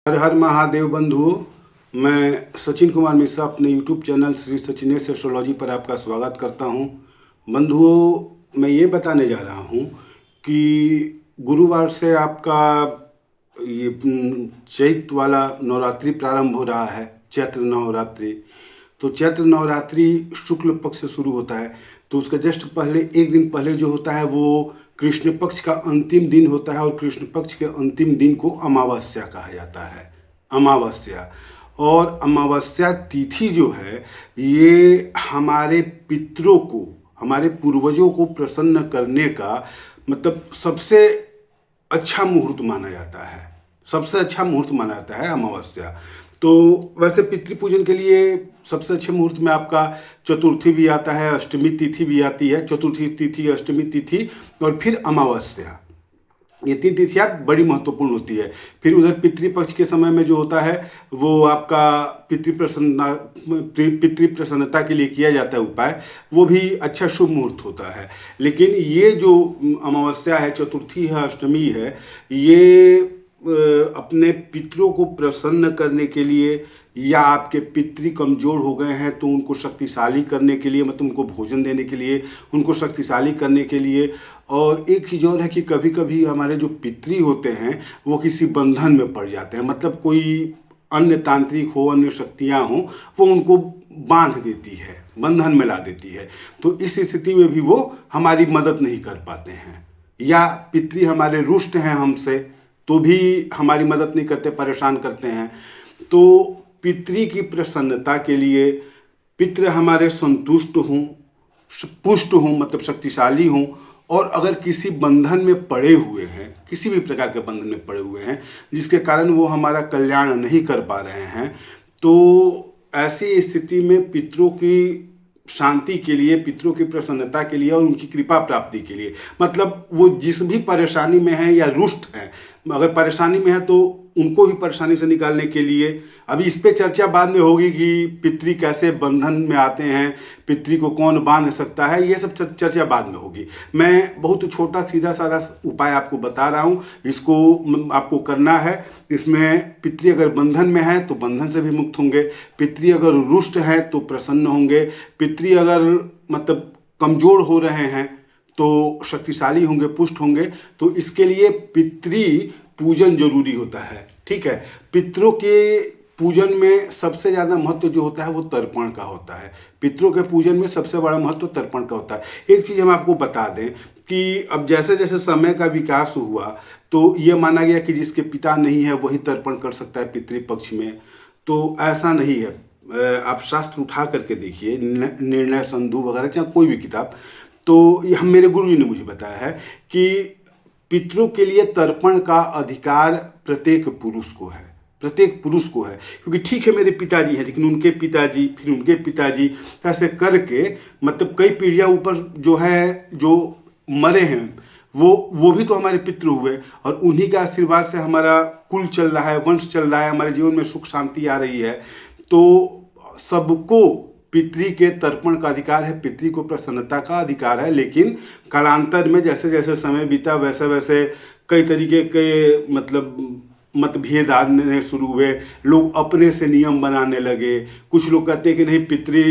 हर हर महादेव बंधुओं, मैं सचिन कुमार मिश्रा अपने YouTube channel Shri Sachinesh astrology पर आपका स्वागत करता हूं। बंधुओं, मैं ये बताने जा रहा हूं कि गुरुवार से आपका ये चैत्र वाला नवरात्रि प्रारंभ हो रहा है, चैत्र नवरात्रि। तो चैत्र नवरात्रि शुक्ल पक्ष से शुरू होता है, तो उसका जस्ट पहले एक दिन पहले जो होता है वो कृष्ण पक्ष का अंतिम दिन होता है, और कृष्ण पक्ष के अंतिम दिन को अमावस्या कहा जाता है। अमावस्या और अमावस्या तिथि जो है ये हमारे पितरों को, हमारे पूर्वजों को प्रसन्न करने का मतलब सबसे अच्छा मुहूर्त माना जाता है। सबसे अच्छा मुहूर्त माना जाता है अमावस्या। तो वैसे पितृपूजन के लिए सबसे अच्छे मुहूर्त में आपका चतुर्थी भी आता है, अष्टमी तिथि भी आती है। चतुर्थी तिथि, अष्टमी तिथि और फिर अमावस्या, ये तीन तिथियाँ बड़ी महत्वपूर्ण होती है। फिर उधर पितृपक्ष के समय में जो होता है वो आपका पितृ प्रसन्नता के लिए किया जाता है उपाय, वो भी अच्छा शुभ मुहूर्त होता है। लेकिन ये जो अमावस्या है, चतुर्थी है, अष्टमी है, ये अपने पितरों को प्रसन्न करने के लिए, या आपके पितृ कमज़ोर हो गए हैं तो उनको शक्तिशाली करने के लिए, मतलब उनको भोजन देने के लिए, उनको शक्तिशाली करने के लिए। और एक चीज़ और है कि कभी कभी हमारे जो पितृ होते हैं वो किसी बंधन में पड़ जाते हैं, मतलब कोई अन्य तांत्रिक हो, अन्य शक्तियाँ हों, वो उनको बांध देती है, बंधन में ला देती है। तो इस स्थिति में भी वो हमारी मदद नहीं कर पाते हैं, या पितृ हमारे रुष्ट हैं हमसे तो भी हमारी मदद नहीं करते, परेशान करते हैं। तो पितृ की प्रसन्नता के लिए, पितृ हमारे संतुष्ट हों, पुष्ट हों, मतलब शक्तिशाली हों, और अगर किसी बंधन में पड़े हुए हैं, किसी भी प्रकार के बंधन में पड़े हुए हैं जिसके कारण वो हमारा कल्याण नहीं कर पा रहे हैं, तो ऐसी स्थिति में पितरों की शांति के लिए, पितरों की प्रसन्नता के लिए और उनकी कृपा प्राप्ति के लिए, मतलब वो जिस भी परेशानी में है या रुष्ट है, अगर परेशानी में है तो उनको भी परेशानी से निकालने के लिए, अभी इस पे चर्चा बाद में होगी कि पितृ कैसे बंधन में आते हैं, पितृ को कौन बांध सकता है, ये सब चर्चा बाद में होगी। मैं बहुत छोटा सीधा साधा उपाय आपको बता रहा हूँ, इसको आपको करना है। इसमें पितृ अगर बंधन में है तो बंधन से भी मुक्त होंगे, पितृ अगर रुष्ट है तो प्रसन्न होंगे, पितृ अगर मतलब कमज़ोर हो रहे हैं तो शक्तिशाली होंगे, पुष्ट होंगे। तो इसके लिए पितृ पूजन जरूरी होता है, ठीक है। पितरों के पूजन में सबसे ज़्यादा महत्व जो होता है वो तर्पण का होता है। पितरों के पूजन में सबसे बड़ा महत्व तर्पण का होता है। एक चीज़ हम आपको बता दें कि अब जैसे जैसे समय का विकास हुआ तो ये माना गया कि जिसके पिता नहीं है वही तर्पण कर सकता है पितृपक्ष में, तो ऐसा नहीं है। आप शास्त्र उठा करके देखिए, निर्णय संधु वगैरह, चाहे कोई भी किताब, तो ये हम मेरे गुरु जी ने मुझे बताया है कि पितरों के लिए तर्पण का अधिकार प्रत्येक पुरुष को है, प्रत्येक पुरुष को है। क्योंकि ठीक है मेरे पिताजी हैं, लेकिन उनके पिताजी, फिर उनके पिताजी, ऐसे करके मतलब कई पीढ़ियाँ ऊपर जो है, जो मरे हैं वो भी तो हमारे पितृ हुए, और उन्हीं के आशीर्वाद से हमारा कुल चल रहा है, वंश चल रहा है, हमारे जीवन में सुख शांति आ रही है। तो सबको पितृ के तर्पण का अधिकार है, पितृ को प्रसन्नता का अधिकार है। लेकिन कालांतर में जैसे जैसे समय बीता वैसे वैसे कई तरीके के मतलब मतभेद आने शुरू हुए, लोग अपने से नियम बनाने लगे। कुछ लोग कहते हैं कि नहीं, पितृ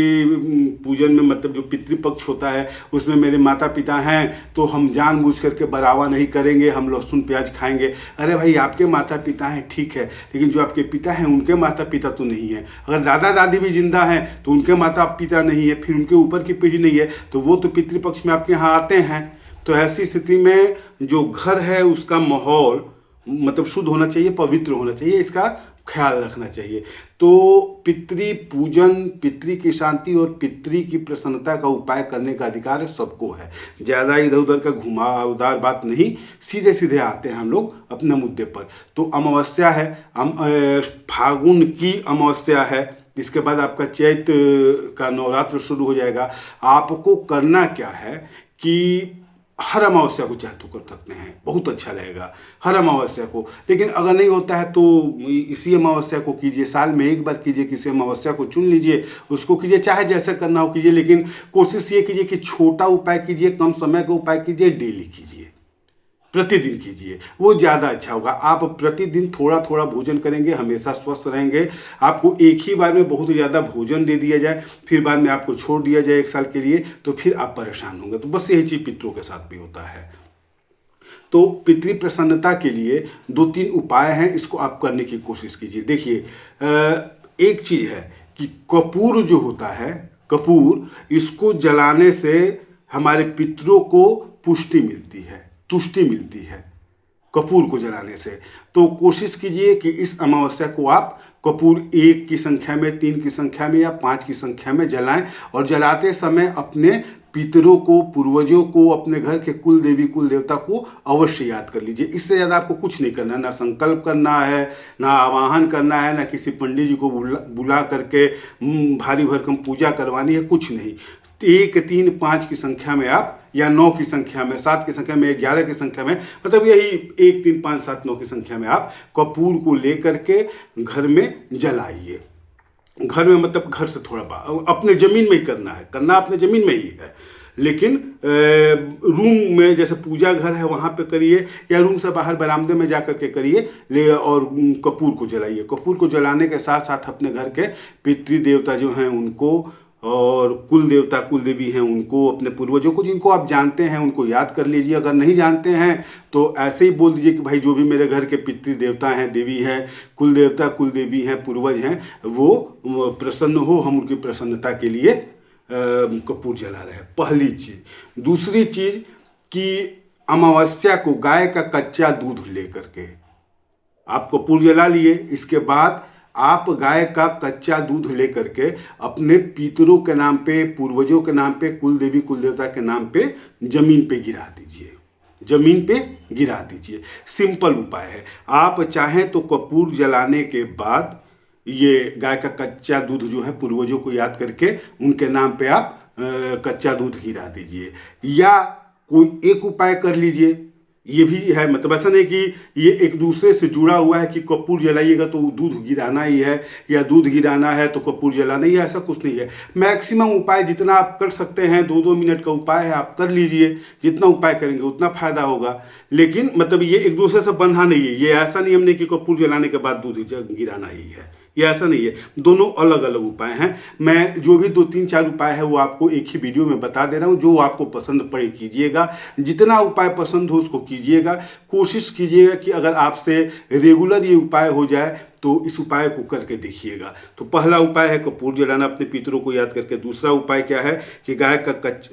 पूजन में मतलब जो पितृपक्ष होता है उसमें मेरे माता पिता हैं तो हम जानबूझ करके बढ़ावा नहीं करेंगे, हम लहसुन प्याज खाएंगे। अरे भाई, आपके माता पिता हैं ठीक है, लेकिन जो आपके पिता हैं उनके माता पिता तो नहीं है। अगर दादा दादी भी जिंदा हैं तो उनके माता पिता नहीं है, फिर उनके ऊपर की पीढ़ी नहीं है, तो वो तो पितृपक्ष में आपके यहाँ आते हैं। तो ऐसी स्थिति में जो घर है उसका माहौल मतलब शुद्ध होना चाहिए, पवित्र होना चाहिए, इसका ख्याल रखना चाहिए। तो पितृ पूजन, पितृ की शांति और पितृ की प्रसन्नता का उपाय करने का अधिकार सबको है। ज़्यादा इधर उधर का घुमावदार बात नहीं, सीधे सीधे आते हैं हम लोग अपने मुद्दे पर। तो अमावस्या है, फागुन की अमावस्या है, इसके बाद आपका चैत्र का नवरात्र शुरू हो जाएगा। आपको करना क्या है कि हर अमावस्या को चाहे तो कर सकते हैं, बहुत अच्छा रहेगा हर अमावस्या को। लेकिन अगर नहीं होता है तो इसी अमावस्या को कीजिए, साल में एक बार कीजिए, किसी अमावस्या को चुन लीजिए, उसको कीजिए, चाहे जैसे करना हो कीजिए। लेकिन कोशिश ये कीजिए कि छोटा उपाय कीजिए, कम समय का उपाय कीजिए, डेली कीजिए। प्रतिदिन कीजिए, वो ज़्यादा अच्छा होगा। आप प्रतिदिन थोड़ा थोड़ा भोजन करेंगे, हमेशा स्वस्थ रहेंगे। आपको एक ही बार में बहुत ज़्यादा भोजन दे दिया जाए, फिर बाद में आपको छोड़ दिया जाए 1 साल के लिए, तो फिर आप परेशान होंगे। तो बस यही चीज़ पितरों के साथ भी होता है। तो पितृ प्रसन्नता के लिए 2-3 उपाय हैं, इसको आप करने की कोशिश कीजिए। देखिए, एक चीज़ है कि कपूर जो होता है, कपूर, इसको जलाने से हमारे पितरों को पुष्टि मिलती है, तुष्टि मिलती है कपूर को जलाने से। तो कोशिश कीजिए कि इस अमावस्या को आप कपूर 1 की संख्या में, 3 की संख्या में या 5 की संख्या में जलाएं, और जलाते समय अपने पितरों को, पूर्वजों को, अपने घर के कुल देवी कुल देवता को अवश्य याद कर लीजिए। इससे ज़्यादा आपको कुछ नहीं करना, ना संकल्प करना है, ना आवाहन करना है, ना किसी पंडित जी को बुला करके भारी भरकम पूजा करवानी है, कुछ नहीं। 1, 3, 5 की संख्या में आप, या 9 की संख्या में, 7 की संख्या में, 11 की संख्या में, मतलब यही 1, 3, 5, 7, 9 की संख्या में आप कपूर को लेकर के घर में जलाइए। घर में मतलब घर से थोड़ा अपने ज़मीन में ही करना है, करना अपने ज़मीन में ही है, लेकिन रूम में, जैसे पूजा घर है वहाँ पे करिए, या रूम से बाहर बरामदे में जा कर के करिए, और कपूर को जलाइए। कपूर को जलाने के साथ साथ अपने घर के पितृ देवता जो हैं उनको, और कुल देवता कुल देवी हैं उनको, अपने पूर्वजों को जिनको आप जानते हैं उनको याद कर लीजिए। अगर नहीं जानते हैं तो ऐसे ही बोल दीजिए कि भाई जो भी मेरे घर के पितृ देवता हैं, देवी हैं, कुल देवता कुल देवी हैं, पूर्वज हैं, वो प्रसन्न हो, हम उनकी प्रसन्नता के लिए कपूर जला रहे हैं, पहली चीज़। दूसरी चीज़ कि अमावस्या को गाय का कच्चा दूध लेकर के आप कपूर जला लिए, इसके बाद आप गाय का कच्चा दूध लेकर के अपने पितरों के नाम पे, पूर्वजों के नाम पे, कुल देवी कुल देवता के नाम पे जमीन पे गिरा दीजिए, जमीन पे गिरा दीजिए। सिंपल उपाय है। आप चाहें तो कपूर जलाने के बाद ये गाय का कच्चा दूध जो है, पूर्वजों को याद करके उनके नाम पे आप कच्चा दूध गिरा दीजिए, या कोई एक उपाय कर लीजिए। ये भी है, मतलब ऐसा नहीं कि ये एक दूसरे से जुड़ा हुआ है कि कपूर जलाइएगा तो दूध गिराना ही है, या दूध गिराना है तो कपूर जलाना ही है, ऐसा कुछ नहीं है। मैक्सिमम उपाय जितना आप कर सकते हैं, 2-2 मिनट का उपाय है, आप कर लीजिए। जितना उपाय करेंगे उतना फायदा होगा, लेकिन मतलब ये एक दूसरे से बंधा नहीं है। ये ऐसा नियम नहीं कि कपूर जलाने के बाद दूध गिराना ही है, ये ऐसा नहीं है। दोनों अलग अलग उपाय हैं। मैं जो भी 2-3-4 उपाय है वो आपको एक ही वीडियो में बता दे रहा हूँ। जो आपको पसंद पड़े कीजिएगा, जितना उपाय पसंद हो उसको कीजिएगा। कोशिश कीजिएगा कि अगर आपसे रेगुलर ये उपाय हो जाए तो इस उपाय को करके देखिएगा। तो पहला उपाय है कपूर जलाना अपने पितरों को याद करके। दूसरा उपाय क्या है कि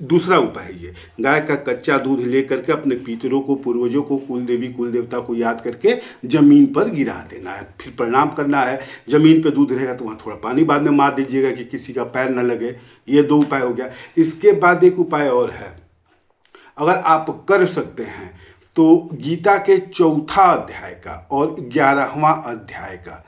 दूसरा उपाय है ये, गाय का कच्चा दूध ले करके अपने पितरों को, पूर्वजों को, कुल देवी कुल देवता को याद करके जमीन पर गिरा देना है, फिर प्रणाम करना है। जमीन पे दूध रहेगा तो वहाँ थोड़ा पानी बाद में मार दीजिएगा कि किसी का पैर न लगे। ये 2 उपाय हो गया। इसके बाद एक उपाय और है, अगर आप कर सकते हैं तो गीता के 4था अध्याय का और 11वां अध्याय का,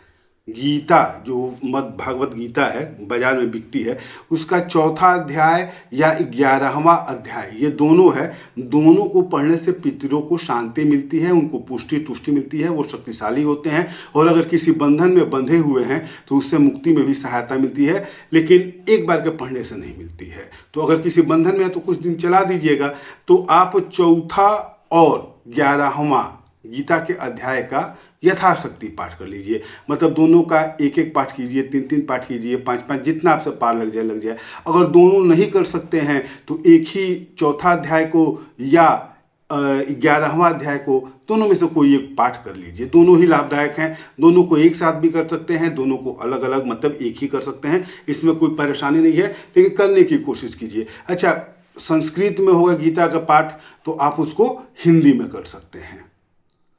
गीता जो भागवत गीता है, बाजार में बिकती है, उसका 4था अध्याय या 11वां अध्याय, ये दोनों है। दोनों को पढ़ने से पितरों को शांति मिलती है, उनको पुष्टि तुष्टि मिलती है, वो शक्तिशाली होते हैं। और अगर किसी बंधन में बंधे हुए हैं तो उससे मुक्ति में भी सहायता मिलती है, लेकिन एक बार के पढ़ने से नहीं मिलती है। तो अगर किसी बंधन में है तो कुछ दिन चला दीजिएगा। तो आप 4था और 11वां गीता के अध्याय का यथाशक्ति पाठ कर लीजिए। मतलब दोनों का 1-1 पाठ कीजिए, 3-3 पाठ कीजिए, 5-5, जितना आपसे पार लग जाए। अगर दोनों नहीं कर सकते हैं तो एक ही 4था अध्याय को या 11वां अध्याय को, दोनों में से कोई एक पाठ कर लीजिए। दोनों ही लाभदायक हैं। दोनों को एक साथ भी कर सकते हैं, दोनों को अलग अलग, मतलब एक ही कर सकते हैं। इसमें कोई परेशानी नहीं है, लेकिन करने की कोशिश कीजिए। अच्छा, संस्कृत में होगा गीता का पाठ तो आप उसको हिंदी में कर सकते हैं।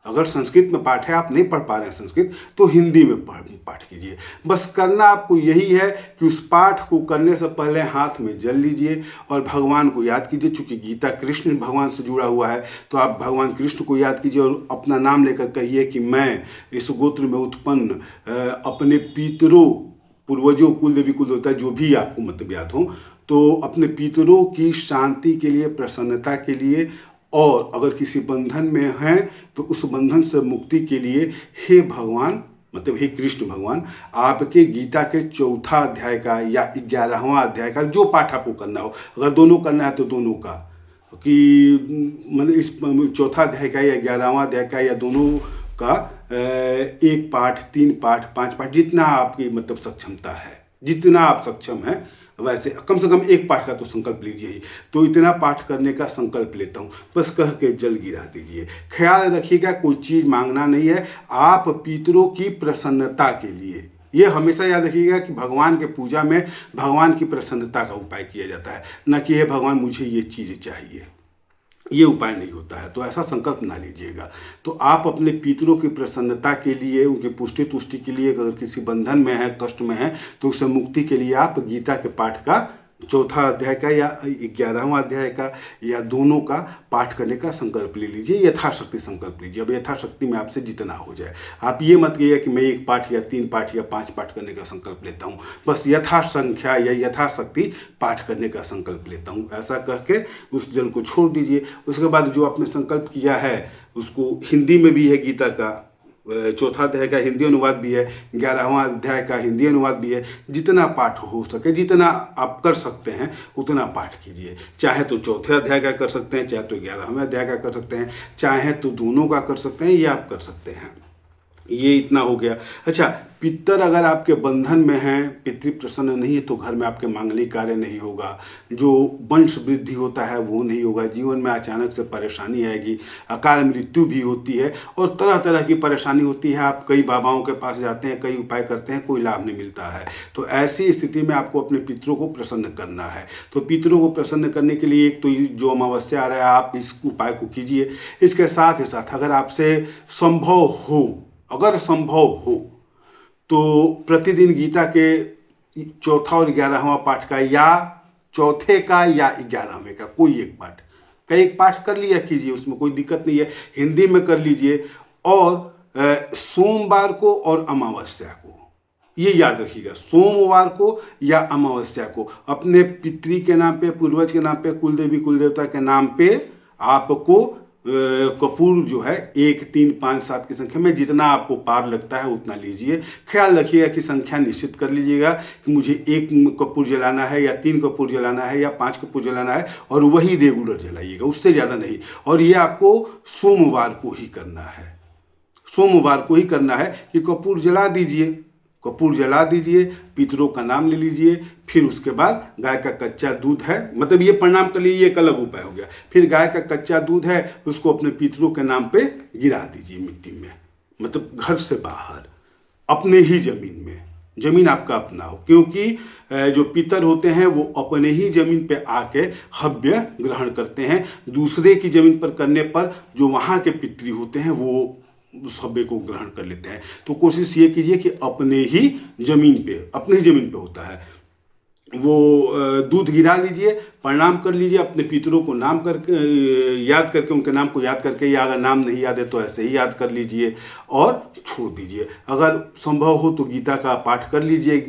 अगर संस्कृत में पाठ है, आप नहीं पढ़ पा रहे हैं संस्कृत, तो हिंदी में पाठ कीजिए। बस करना आपको यही है कि उस पाठ को करने से पहले हाथ में जल लीजिए और भगवान को याद कीजिए। चूँकि गीता कृष्ण भगवान से जुड़ा हुआ है तो आप भगवान कृष्ण को याद कीजिए और अपना नाम लेकर कहिए कि मैं इस गोत्र में उत्पन्न अपने पितरों, पूर्वजों, कुल देवी कुल देवता, जो भी आपको मतलब याद हो, तो अपने पितरों की शांति के लिए, प्रसन्नता के लिए, और अगर किसी बंधन में हैं तो उस बंधन से मुक्ति के लिए, हे भगवान, मतलब हे कृष्ण भगवान, आपके गीता के 4था अध्याय का या 11वां अध्याय का जो पाठ आपको करना हो, अगर दोनों करना है तो दोनों का, कि मतलब इस चौथा अध्याय का या 11वां अध्याय का या दोनों का एक पाठ, 3 पाठ, 5 पाठ, जितना आपकी मतलब सक्षमता है, जितना आप सक्षम हैं वैसे कम से कम एक पाठ का तो संकल्प लीजिए ही। तो इतना पाठ करने का संकल्प लेता हूँ, बस कह के जल गिरा दीजिए। ख्याल रखिएगा कोई चीज़ मांगना नहीं है, आप पितरों की प्रसन्नता के लिए, ये हमेशा याद रखिएगा कि भगवान के पूजा में भगवान की प्रसन्नता का उपाय किया जाता है, न कि हे भगवान मुझे ये चीज़ चाहिए, ये उपाय नहीं होता है। तो ऐसा संकल्प ना लीजिएगा। तो आप अपने पितरों की प्रसन्नता के लिए, उनकी पुष्टि तुष्टि के लिए, अगर किसी बंधन में है, कष्ट में है, तो उससे मुक्ति के लिए आप गीता के पाठ का चौथा अध्याय का या 11वां अध्याय का या दोनों का पाठ करने का संकल्प ले लीजिए, यथाशक्ति संकल्प लीजिए। अब यथाशक्ति में आपसे जितना हो जाए, आप ये मत कहिए कि मैं 1 पाठ या 3 पाठ या 5 पाठ करने का संकल्प लेता हूँ, बस यथासंख्या या यथाशक्ति पाठ करने का संकल्प लेता हूँ, ऐसा कह के उस जल को छोड़ दीजिए। उसके बाद जो आपने संकल्प किया है उसको, हिंदी में भी है गीता का चौथा अध्याय का हिंदी अनुवाद भी है, 11वां अध्याय का हिंदी अनुवाद भी है। जितना पाठ हो सके, जितना आप कर सकते हैं उतना पाठ कीजिए। चाहे तो चौथे अध्याय का कर सकते हैं, चाहे तो 11वें अध्याय का कर सकते हैं, चाहे तो दोनों का कर सकते हैं, ये आप कर सकते हैं। ये इतना हो गया। अच्छा, पितर अगर आपके बंधन में हैं, पितृ प्रसन्न नहीं है, तो घर में आपके मांगलिक कार्य नहीं होगा, जो वंश वृद्धि होता है वो नहीं होगा, जीवन में अचानक से परेशानी आएगी, अकाल मृत्यु भी होती है और तरह तरह की परेशानी होती है। आप कई बाबाओं के पास जाते हैं, कई उपाय करते हैं, कोई लाभ नहीं मिलता है। तो ऐसी स्थिति में आपको अपने पितरों को प्रसन्न करना है। तो पितरों को प्रसन्न करने के लिए एक तो जो अमावस्या आ रहा है, आप इस उपाय को कीजिए। इसके साथ ही साथ अगर आपसे संभव हो, अगर संभव हो तो प्रतिदिन गीता के चौथा और 11वां पाठ का या चौथे का या 11वें का कोई एक पाठ का एक पाठ कर लिया कीजिए, उसमें कोई दिक्कत नहीं है। हिंदी में कर लीजिए और सोमवार को और अमावस्या को, ये याद रखिएगा, सोमवार को या अमावस्या को अपने पितृ के नाम पे, पूर्वज के नाम पे, कुल देवी कुल देवता के नाम पे आपको कपूर जो है 1, 3, 5, 7 की संख्या में जितना आपको पार लगता है उतना लीजिए। ख्याल रखिएगा कि संख्या निश्चित कर लीजिएगा कि मुझे 1 कपूर जलाना है या 3 कपूर जलाना है या 5 कपूर जलाना है, और वही रेगुलर जलाइएगा, उससे ज़्यादा नहीं। और ये आपको सोमवार को ही करना है, सोमवार को ही करना है कि कपूर जला दीजिए, कपूर जला दीजिए, पितरों का नाम ले लीजिए। फिर उसके बाद गाय का कच्चा दूध है, मतलब ये प्रणाम कर लीजिए, एक अलग उपाय हो गया। फिर गाय का कच्चा दूध है, उसको अपने पितरों के नाम पे गिरा दीजिए मिट्टी में, मतलब घर से बाहर, अपने ही जमीन में, जमीन आपका अपना हो, क्योंकि जो पितर होते हैं वो अपने ही जमीन पे आके हव्य ग्रहण करते हैं। दूसरे की जमीन पर करने पर जो वहाँ के पितृ होते हैं वो उस हव्य को ग्रहण कर लेते हैं। तो कोशिश ये कीजिए कि अपने ही जमीन पे, अपनी जमीन पे होता है वो दूध गिरा लीजिए, प्रणाम कर लीजिए, अपने पितरों को नाम करके याद करके, उनके नाम को याद करके, या अगर नाम नहीं याद है तो ऐसे ही याद कर लीजिए और छोड़ दीजिए। अगर संभव हो तो गीता का पाठ कर लीजिए,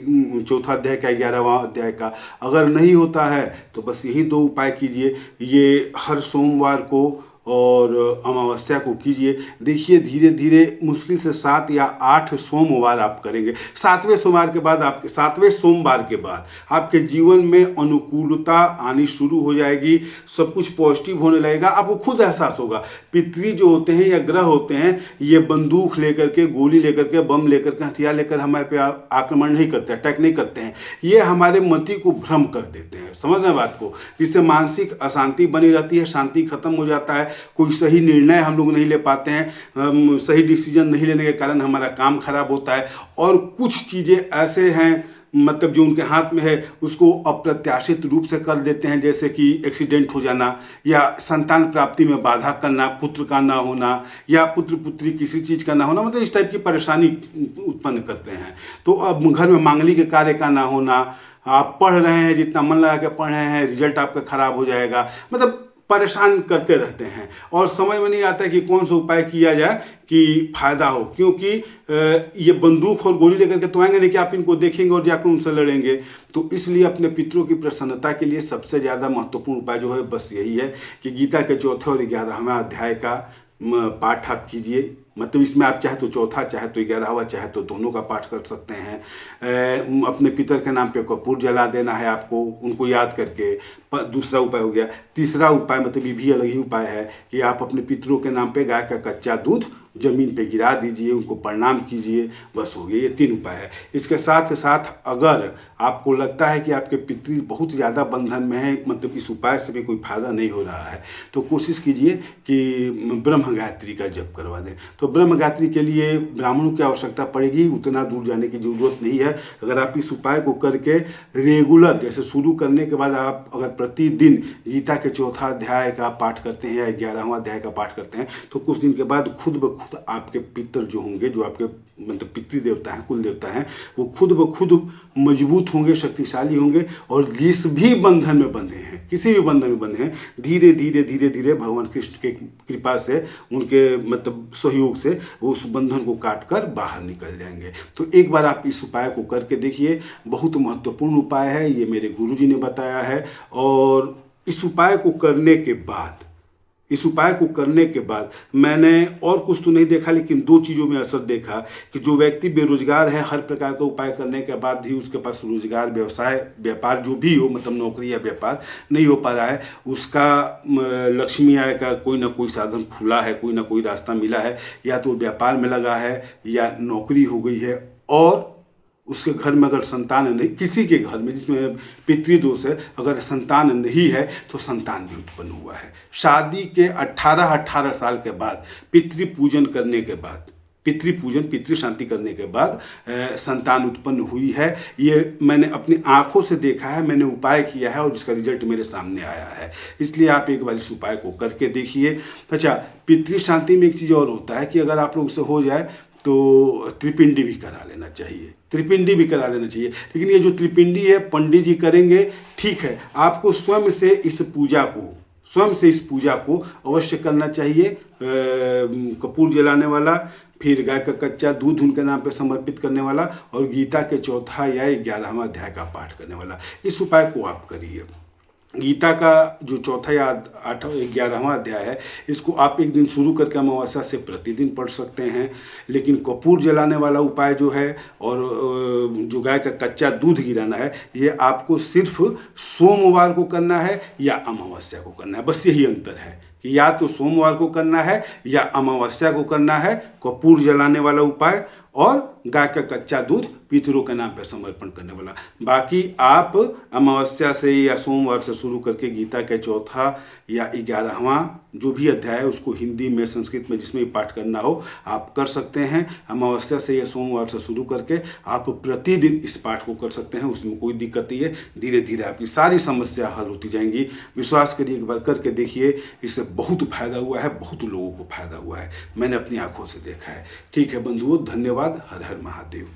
चौथा अध्याय का, 11वां अध्याय का। अगर नहीं होता है तो बस यही 2 उपाय कीजिए, ये हर सोमवार को और अमावस्या को कीजिए। देखिए धीरे धीरे मुश्किल से 7 या 8 सोमवार आप करेंगे। 7वें सोमवार के बाद, आपके 7वें सोमवार के बाद आपके जीवन में अनुकूलता आनी शुरू हो जाएगी, सब कुछ पॉजिटिव होने लगेगा, आपको खुद एहसास होगा। पितृ जो होते हैं या ग्रह होते हैं, ये बंदूक लेकर के, गोली लेकर के, बम लेकर के, हथियार लेकर हमारे पे आक्रमण नहीं करते, अटैक नहीं करते हैं। ये हमारे मति को भ्रम कर देते हैं, समझना बात को, जिससे मानसिक अशांति बनी रहती है, शांति खत्म हो जाता है, कोई सही निर्णय हम लोग नहीं ले पाते हैं, सही डिसीजन नहीं लेने के कारण हमारा काम खराब होता है। और कुछ चीज़ें ऐसे हैं, मतलब जो उनके हाथ में है उसको अप्रत्याशित रूप से कर देते हैं, जैसे कि एक्सीडेंट हो जाना या संतान प्राप्ति में बाधा करना, पुत्र का ना होना या पुत्र पुत्री किसी चीज़ का ना होना, मतलब इस टाइप की परेशानी उत्पन्न करते हैं। तो अब घर में मांगलिक कार्य का ना होना, आप पढ़ रहे हैं, जितना मन लगा के पढ़ रहे हैं, रिजल्ट आपका खराब हो जाएगा, मतलब परेशान करते रहते हैं और समझ में नहीं आता कि कौन सा उपाय किया जाए कि फायदा हो, क्योंकि ये बंदूक और गोली लेकर के तो आएंगे नहीं कि आप इनको देखेंगे और जाकर उनसे लड़ेंगे। तो इसलिए अपने पितरों की प्रसन्नता के लिए सबसे ज़्यादा महत्वपूर्ण उपाय जो है बस यही है कि गीता के चौथे और 11वें अध्याय का पाठ आप कीजिए। मतलब इसमें आप चाहे तो चौथा, चाहे तो 11वां, चाहे तो दोनों का पाठ कर सकते हैं। अपने पितर के नाम पे कपूर जला देना है आपको, उनको याद करके। दूसरा उपाय हो गया। तीसरा उपाय मतलब ये भी अलग ही उपाय है कि आप अपने पितरों के नाम पे गाय का कच्चा दूध जमीन पे गिरा दीजिए, उनको प्रणाम कीजिए, बस हो गया। ये 3 उपाय है। इसके साथ साथ अगर आपको लगता है कि आपके पितृ बहुत ज़्यादा बंधन में है, मतलब इस उपाय से भी कोई फायदा नहीं हो रहा है, तो कोशिश कीजिए कि ब्रह्म गायत्री का जप करवा दें। तो ब्रह्म गायत्री के लिए ब्राह्मणों की आवश्यकता पड़ेगी, उतना दूर जाने की ज़रूरत नहीं है। अगर आप इस उपाय को करके रेगुलर, जैसे शुरू करने के बाद आप अगर प्रतिदिन गीता के 4था अध्याय का पाठ करते हैं या 11वां अध्याय का पाठ करते हैं, तो कुछ दिन के बाद खुद ब खुद आपके पितर जो होंगे, जो आपके मतलब पितृ देवता हैं, कुल देवता हैं, वो खुद ब खुद मजबूत होंगे, शक्तिशाली होंगे, और जिस भी बंधन में बंधे हैं, किसी भी बंधन में बंधे हैं, धीरे धीरे धीरे धीरे भगवान कृष्ण के कृपा से, उनके मतलब सहयोग से वो उस बंधन को काट कर बाहर निकल जाएंगे। तो एक बार आप इस उपाय को करके देखिए, बहुत महत्वपूर्ण उपाय है, ये मेरे गुरुजी ने बताया है। और इस उपाय को करने के बाद मैंने और कुछ तो नहीं देखा, लेकिन 2 चीज़ों में असर देखा कि जो व्यक्ति बेरोजगार है, हर प्रकार का उपाय करने के बाद भी उसके पास रोजगार, व्यवसाय, व्यापार जो भी हो, मतलब नौकरी या व्यापार नहीं हो पा रहा है, उसका लक्ष्मी आय का कोई ना कोई साधन खुला है, कोई ना कोई रास्ता मिला है, या तो व्यापार में लगा है या नौकरी हो गई है। और उसके घर में अगर संतान नहीं, किसी के घर में जिसमें पितृदोष है, अगर संतान नहीं है तो संतान भी उत्पन्न हुआ है। शादी के 18 साल के बाद पितृ पूजन करने के बाद, पितृ शांति करने के बाद संतान उत्पन्न हुई है। ये मैंने अपनी आंखों से देखा है, मैंने उपाय किया है और इसका रिजल्ट मेरे सामने आया है। इसलिए आप एक बार इस उपाय को करके देखिए। अच्छा, पितृ शांति में एक चीज़ और होता है कि अगर आप लोग से हो जाए तो त्रिपिंडी भी करा लेना चाहिए, लेकिन ये जो त्रिपिंडी है पंडित जी करेंगे, ठीक है। आपको स्वयं से इस पूजा को अवश्य करना चाहिए। कपूर जलाने वाला, फिर गाय का कच्चा दूध उनके नाम पे समर्पित करने वाला, और गीता के 4था या 11वां अध्याय का पाठ करने वाला। इस उपाय को आप करिए। गीता का जो 4था या 11वां अध्याय है, इसको आप एक दिन शुरू करके अमावस्या से प्रतिदिन पढ़ सकते हैं। लेकिन कपूर जलाने वाला उपाय जो है और जो गाय का कच्चा दूध गिराना है, ये आपको सिर्फ सोमवार को करना है या अमावस्या को करना है। बस यही अंतर है कि या तो सोमवार को करना है या अमावस्या को करना है कपूर जलाने वाला उपाय, और गाय का कच्चा दूध पितरों के नाम पर समर्पण करने वाला। बाकी आप अमावस्या से या सोमवार से शुरू करके गीता के 4था या 11वां जो भी अध्याय है उसको हिंदी में, संस्कृत में, जिसमें भी पाठ करना हो आप कर सकते हैं। अमावस्या से या सोमवार से शुरू करके आप प्रतिदिन इस पाठ को कर सकते हैं, उसमें कोई दिक्कत नहीं है। धीरे धीरे आपकी सारी समस्या हल होती जाएंगी। विश्वास करिए, एक बार करके देखिए, इससे बहुत फायदा हुआ है, बहुत लोगों को फायदा हुआ है, मैंने अपनी आंखों से देखा है। ठीक है बंधुओं, धन्यवाद। हर हर महादेव।